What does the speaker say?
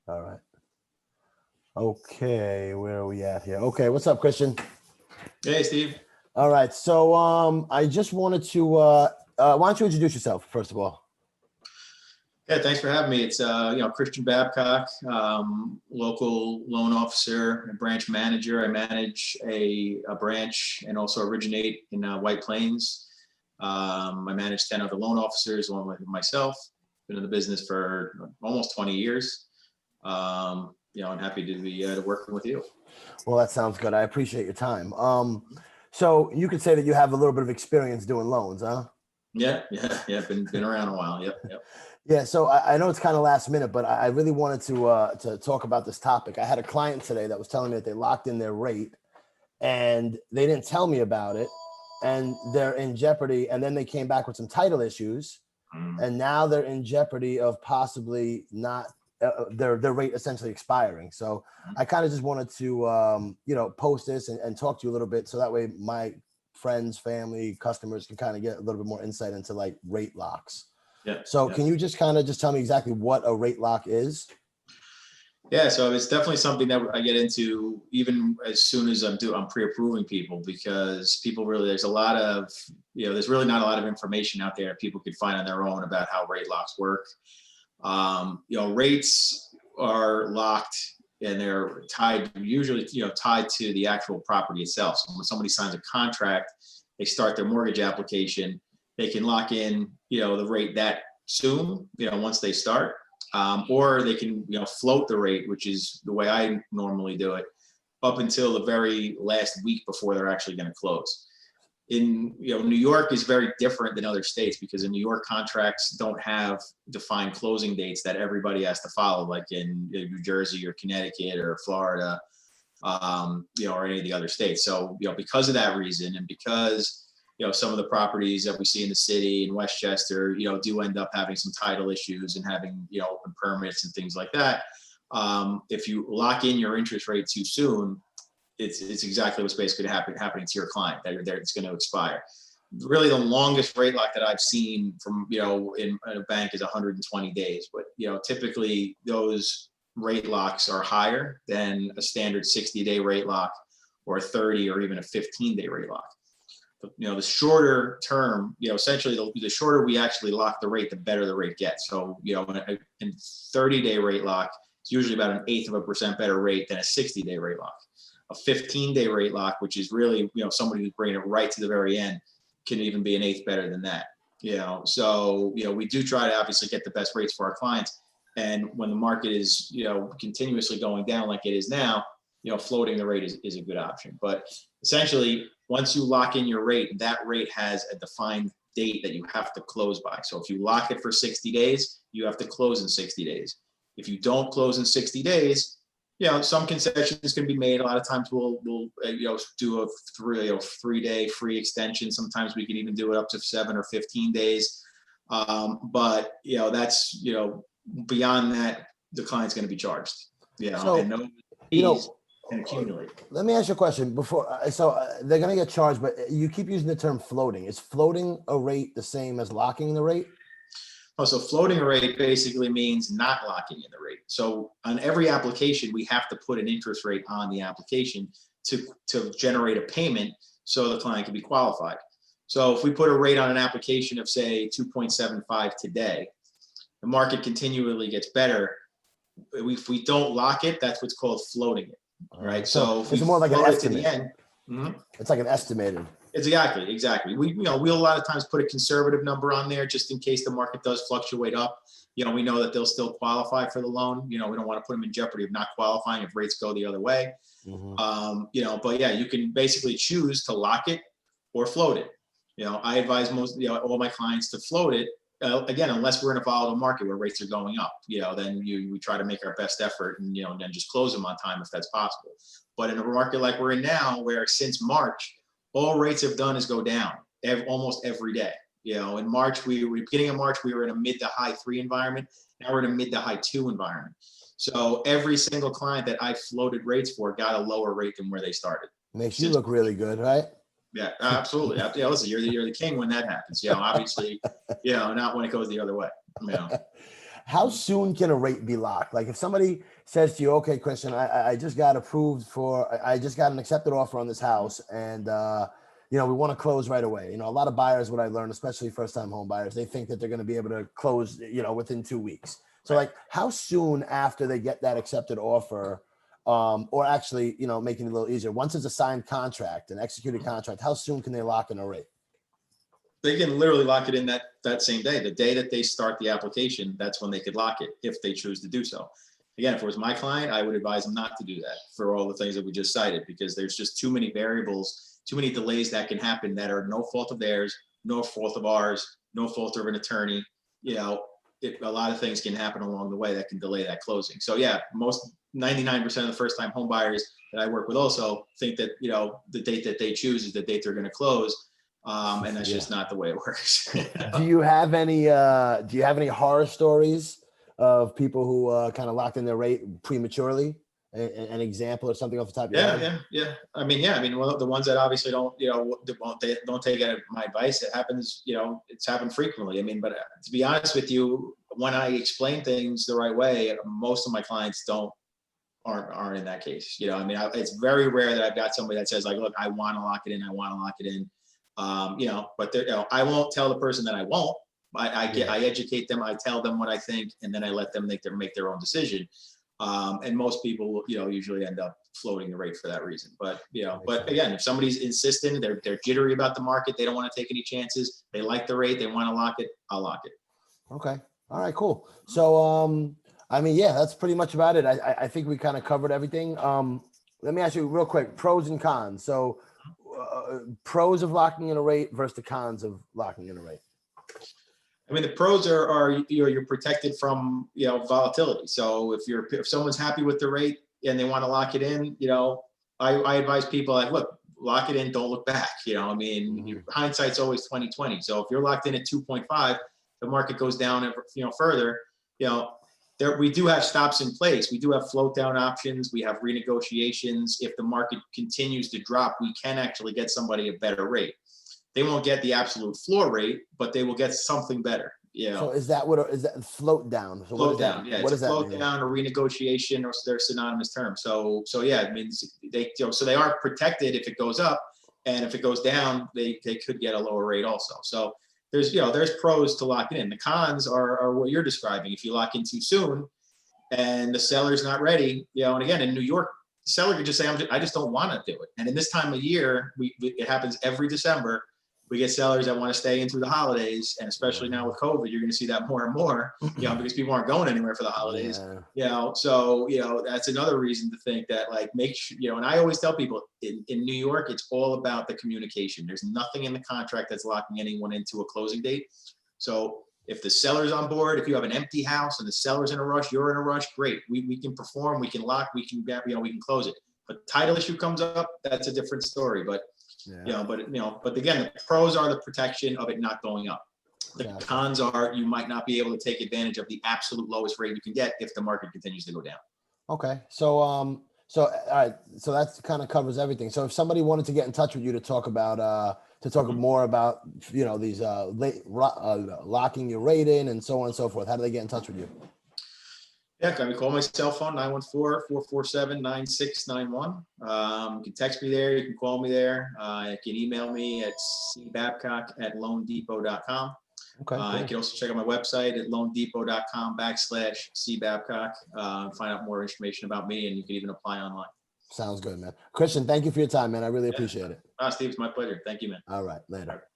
All right. Okay, where are we at here? Okay, what's up, Christian? Hey, Steve. All right, so I just wanted to why don't you introduce yourself first of all? Yeah, thanks for having me. It's Christian Babcock, local loan officer and branch manager. I manage a branch and also originate in White Plains. I manage 10 other loan officers along with myself. Been in the business for almost 20 years. I'm happy to be working with you. Well, that sounds good. I appreciate your time. So you could say that you have a little bit of experience doing loans, huh? Yeah. Been around a while. Yep. Yeah, so I know it's kind of last minute, but I really wanted to talk about this topic. I had a client today that was telling me that they locked in their rate and they didn't tell me about it, and they're in jeopardy. And then they came back with some title issues, and now they're in jeopardy of possibly not their rate essentially expiring. So I kind of just wanted to post this and talk to you a little bit, so that way my friends, family, customers can kind of get a little bit more insight into like rate locks. Yeah. So yeah. can you just kind of just tell me exactly what a rate lock is? Yeah, so it's definitely something that I get into even as soon as I'm pre-approving people, because people really, there's really not a lot of information out there people could find on their own about how rate locks work. Rates are locked and they're usually tied to the actual property itself. So when somebody signs a contract, they start their mortgage application, they can lock in, the rate that soon, once they start. Or they can, float the rate, which is the way I normally do it, up until the very last week before they're actually going to close. In New York is very different than other states, because in New York, contracts don't have defined closing dates that everybody has to follow, like in New Jersey or Connecticut or Florida, or any of the other states. So because of that reason, and because some of the properties that we see in the city in Westchester, do end up having some title issues and having, permits and things like that. If you lock in your interest rate too soon, it's exactly what's basically happening to your client, that it's going to expire. Really, the longest rate lock that I've seen from, in a bank is 120 days. But, typically those rate locks are higher than a standard 60-day rate lock or a 30 or even a 15-day rate lock. The shorter term, essentially the shorter we actually lock the rate, the better the rate gets. So, in 30-day rate lock, it's usually about 1/8% better rate than a 60-day rate lock. A 15-day rate lock, which is really, somebody who's bringing it right to the very end, can even be 1/8 better than that. So, we do try to obviously get the best rates for our clients. And when the market is, continuously going down like it is now, floating the rate is a good option. But essentially, once you lock in your rate, that rate has a defined date that you have to close by. So if you lock it for 60 days, you have to close in 60 days. If you don't close in 60 days, some concessions can be made. A lot of times we'll do a 3-day free extension. Sometimes we can even do it up to 7 or 15 days. But that's beyond that, the client's going to be charged. So, and no fees can accumulate. Let me ask you a question before. They're going to get charged, but you keep using the term floating. Is floating a rate the same as locking the rate? Oh, so floating a rate basically means not locking in the rate. So on every application, we have to put an interest rate on the application to generate a payment so the client can be qualified. So if we put a rate on an application of, say, 2.75 today, the market continually gets better. If we don't lock it, that's what's called floating it. Right. So if it's more like an estimate. It's like an estimated. It's exactly. We'll a lot of times put a conservative number on there just in case the market does fluctuate up. We know that they'll still qualify for the loan. We don't want to put them in jeopardy of not qualifying if rates go the other way. But yeah, you can basically choose to lock it or float it. I advise all my clients to float it. Again, unless we're in a volatile market where rates are going up, then we try to make our best effort and, then just close them on time if that's possible. But in a market like we're in now, where since March, all rates have done is go down almost every day. In March, beginning of March, we were in a mid to high 3 environment. Now we're in a mid to high 2 environment. So every single client that I floated rates for got a lower rate than where they started. Makes you look really good, right? Yeah, absolutely. Yeah, listen, you're the king when that happens. Obviously, not when it goes the other way. How soon can a rate be locked? Like if somebody says to you, okay, Christian, I just got approved I just got an accepted offer on this house, and we want to close right away. A lot of buyers, what I learned, especially first time home buyers, they think that they're going to be able to close, within 2 weeks. So like how soon after they get that accepted offer, or actually, making it a little easier, once it's a signed contract, an executed contract, how soon can they lock in a rate? They can literally lock it in that same day. The day that they start the application, that's when they could lock it if they choose to do so. Again, if it was my client, I would advise them not to do that for all the things that we just cited, because there's just too many variables, too many delays that can happen that are no fault of theirs, no fault of ours, no fault of an attorney. A lot of things can happen along the way that can delay that closing. So yeah, 99% of the first time home buyers that I work with also think that, the date that they choose is the date they're going to close. And that's just not the way it works. Do you have any horror stories of people who kind of locked in their rate prematurely? An example or something off the top of your head? Yeah. I mean, the ones that obviously don't take my advice. It happens, it's happened frequently. I mean, but to be honest with you, when I explain things the right way, most of my clients aren't in that case. It's very rare that I've got somebody that says like, look, I want to lock it in. I want to lock it in. But I won't tell the person that I won't. I educate them. I tell them what I think, and then I let them make their own decision. And most people, usually end up floating the rate for that reason. But again, if somebody's insistent, they're jittery about the market, they don't want to take any chances, they like the rate, they want to lock it, I'll lock it. Okay. All right, cool. So, that's pretty much about it. I think we kind of covered everything. Let me ask you real quick, pros and cons. So, pros of locking in a rate versus the cons of locking in a rate. I mean, the pros are you're protected from volatility. So if someone's happy with the rate and they want to lock it in, I advise people like, look, lock it in, don't look back. Hindsight's always 20/20. So if you're locked in at 2.5, the market goes down further. We do have stops in place. We do have float down options. We have renegotiations. If the market continues to drop, we can actually get somebody a better rate. They won't get the absolute floor rate, but they will get something better. So is that float down? So float down, yeah. It's a float down or renegotiation, or they're synonymous terms. So yeah, it means so they are protected if it goes up, and if it goes down, they could get a lower rate also. So there's pros to locking in. The cons are what you're describing. If you lock in too soon, and the seller's not ready, and again in New York, the seller could just say, I just don't want to do it. And in this time of year, it happens every December. We get sellers that want to stay in through the holidays, and especially now with COVID, you're going to see that more and more, because people aren't going anywhere for the holidays. So that's another reason to think that make sure, and I always tell people in New York, it's all about the communication. There's nothing in the contract that's locking anyone into a closing date. So if the seller's on board, if you have an empty house and the seller's in a rush, you're in a rush, great. We can perform, we can lock, we can close it. But title issue comes up, that's a different story. But but again, the pros are the protection of it not going up. The cons are you might not be able to take advantage of the absolute lowest rate you can get if the market continues to go down. Okay. So all right. So that kind of covers everything. So if somebody wanted to get in touch with you to talk about more about these locking your rate in and so on and so forth, how do they get in touch with you? Yeah, can we call my cell phone, 914-447-9691. You can text me there. You can call me there. You can email me at cbabcock@loandepot.com. Okay. Cool. You can also check out my website at loandepot.com/cbabcock. Find out more information about me, and you can even apply online. Sounds good, man. Christian, thank you for your time, man. I really appreciate it. Steve, it's my pleasure. Thank you, man. All right. Later.